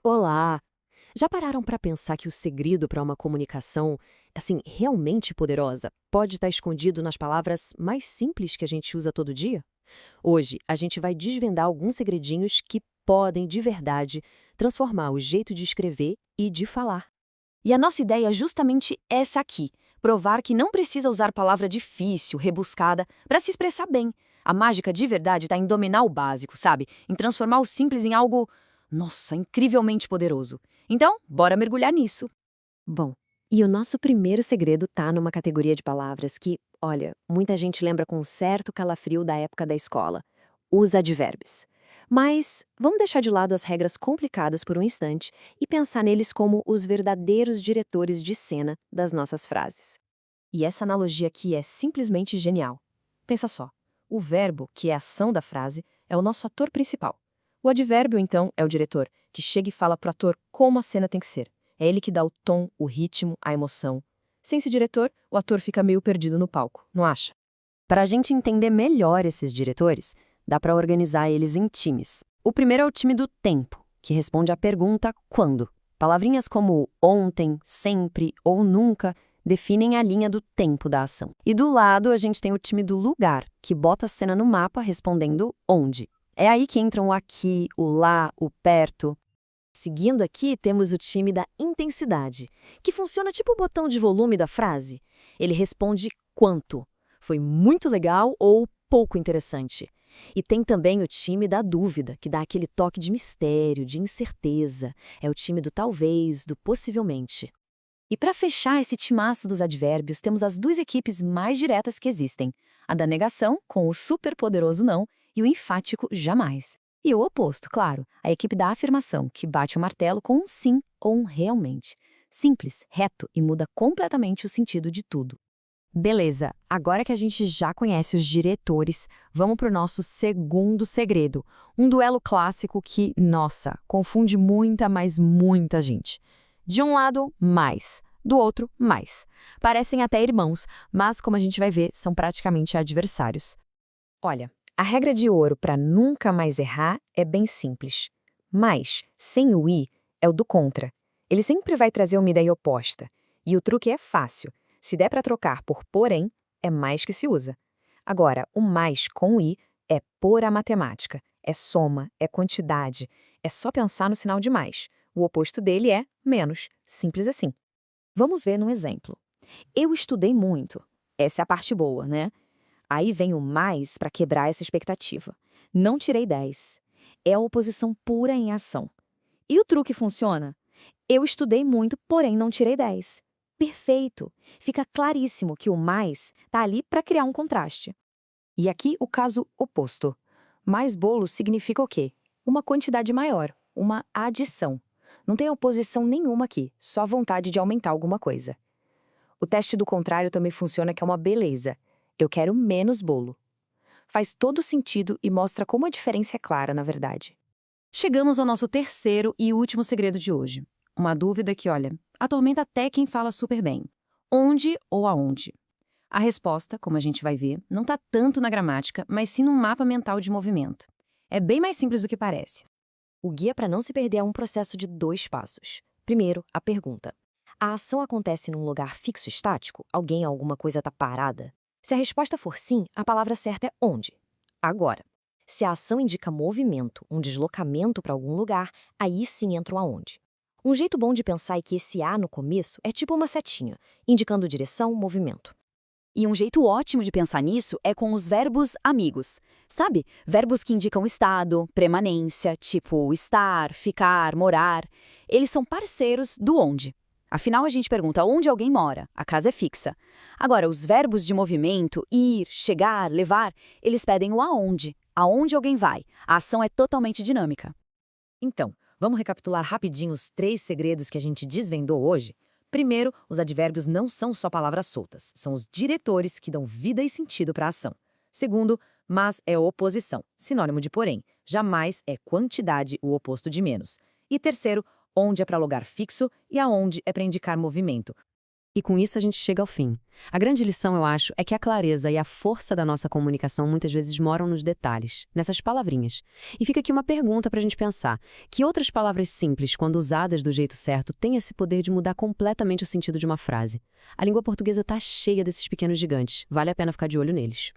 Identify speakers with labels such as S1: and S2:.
S1: Olá! Já pararam para pensar que o segredo para uma comunicação, assim, realmente poderosa, pode estar escondido nas palavras mais simples que a gente usa todo dia? Hoje, a gente vai desvendar alguns segredinhos que podem, de verdade, transformar o jeito de escrever e de falar.
S2: E a nossa ideia é justamente essa aqui: provar que não precisa usar palavra difícil, rebuscada, para se expressar bem. A mágica de verdade está em dominar o básico, sabe? Em transformar o simples em algo, nossa, incrivelmente poderoso. Então, bora mergulhar nisso.
S1: Bom, e o nosso primeiro segredo tá numa categoria de palavras que, olha, muita gente lembra com um certo calafrio da época da escola: os advérbios. Mas vamos deixar de lado as regras complicadas por um instante e pensar neles como os verdadeiros diretores de cena das nossas frases.
S2: E essa analogia aqui é simplesmente genial. Pensa só: o verbo, que é a ação da frase, é o nosso ator principal. O advérbio, então, é o diretor, que chega e fala pro ator como a cena tem que ser. É ele que dá o tom, o ritmo, a emoção. Sem esse diretor, o ator fica meio perdido no palco, não acha?
S1: Para a gente entender melhor esses diretores, dá para organizar eles em times. O primeiro é o time do tempo, que responde à pergunta quando. Palavrinhas como ontem, sempre ou nunca definem a linha do tempo da ação. E do lado a gente tem o time do lugar, que bota a cena no mapa respondendo onde. É aí que entram o aqui, o lá, o perto. Seguindo aqui, temos o time da intensidade, que funciona tipo o botão de volume da frase. Ele responde quanto. Foi muito legal ou pouco interessante. E tem também o time da dúvida, que dá aquele toque de mistério, de incerteza. É o time do talvez, do possivelmente.
S2: E para fechar esse timaço dos advérbios, temos as duas equipes mais diretas que existem: a da negação, com o superpoderoso não, e o enfático jamais. E o oposto, claro, a equipe da afirmação, que bate o martelo com um sim ou um realmente. Simples, reto e muda completamente o sentido de tudo.
S1: Beleza, agora que a gente já conhece os diretores, vamos para o nosso segundo segredo. Um duelo clássico que, nossa, confunde muita, mas muita gente. De um lado, mais. Do outro, mais. Parecem até irmãos, mas, como a gente vai ver, são praticamente adversários.
S2: Olha, a regra de ouro para nunca mais errar é bem simples. Mas, sem o i, é o do contra. Ele sempre vai trazer uma ideia oposta. E o truque é fácil. Se der para trocar por porém, é mais que se usa. Agora, o mais com o i é pura matemática. É soma, é quantidade. É só pensar no sinal de mais. O oposto dele é menos. Simples assim. Vamos ver num exemplo. Eu estudei muito. Essa é a parte boa, né? Aí vem o mais para quebrar essa expectativa. Não tirei 10. É a oposição pura em ação. E o truque funciona? Eu estudei muito, porém não tirei 10. Perfeito! Fica claríssimo que o mais está ali para criar um contraste. E aqui o caso oposto. Mais bolo significa o quê? Uma quantidade maior, uma adição. Não tem oposição nenhuma aqui, só vontade de aumentar alguma coisa. O teste do contrário também funciona, que é uma beleza. Eu quero menos bolo. Faz todo sentido e mostra como a diferença é clara, na verdade. Chegamos ao nosso terceiro e último segredo de hoje. Uma dúvida que, olha, atormenta até quem fala super bem. Onde ou aonde? A resposta, como a gente vai ver, não está tanto na gramática, mas sim num mapa mental de movimento. É bem mais simples do que parece.
S1: O guia para não se perder é um processo de 2 passos. Primeiro, a pergunta. A ação acontece num lugar fixo estático? Alguém ou alguma coisa está parada? Se a resposta for sim, a palavra certa é onde. Agora, se a ação indica movimento, um deslocamento para algum lugar, aí sim entra o aonde. Um jeito bom de pensar é que esse A no começo é tipo uma setinha, indicando direção, movimento.
S2: E um jeito ótimo de pensar nisso é com os verbos amigos. Sabe? Verbos que indicam estado, permanência, tipo estar, ficar, morar. Eles são parceiros do onde. Afinal, a gente pergunta onde alguém mora, a casa é fixa. Agora, os verbos de movimento, ir, chegar, levar, eles pedem o aonde. Aonde alguém vai. A ação é totalmente dinâmica.
S3: Então, vamos recapitular rapidinho os 3 segredos que a gente desvendou hoje? Primeiro, os advérbios não são só palavras soltas, são os diretores que dão vida e sentido para a ação. Segundo, mas é oposição, sinônimo de porém. Jamais é quantidade, o oposto de menos. E terceiro, onde é para lugar fixo e aonde é para indicar movimento.
S1: E com isso a gente chega ao fim. A grande lição, eu acho, é que a clareza e a força da nossa comunicação muitas vezes moram nos detalhes, nessas palavrinhas. E fica aqui uma pergunta para a gente pensar. Que outras palavras simples, quando usadas do jeito certo, têm esse poder de mudar completamente o sentido de uma frase? A língua portuguesa está cheia desses pequenos gigantes. Vale a pena ficar de olho neles.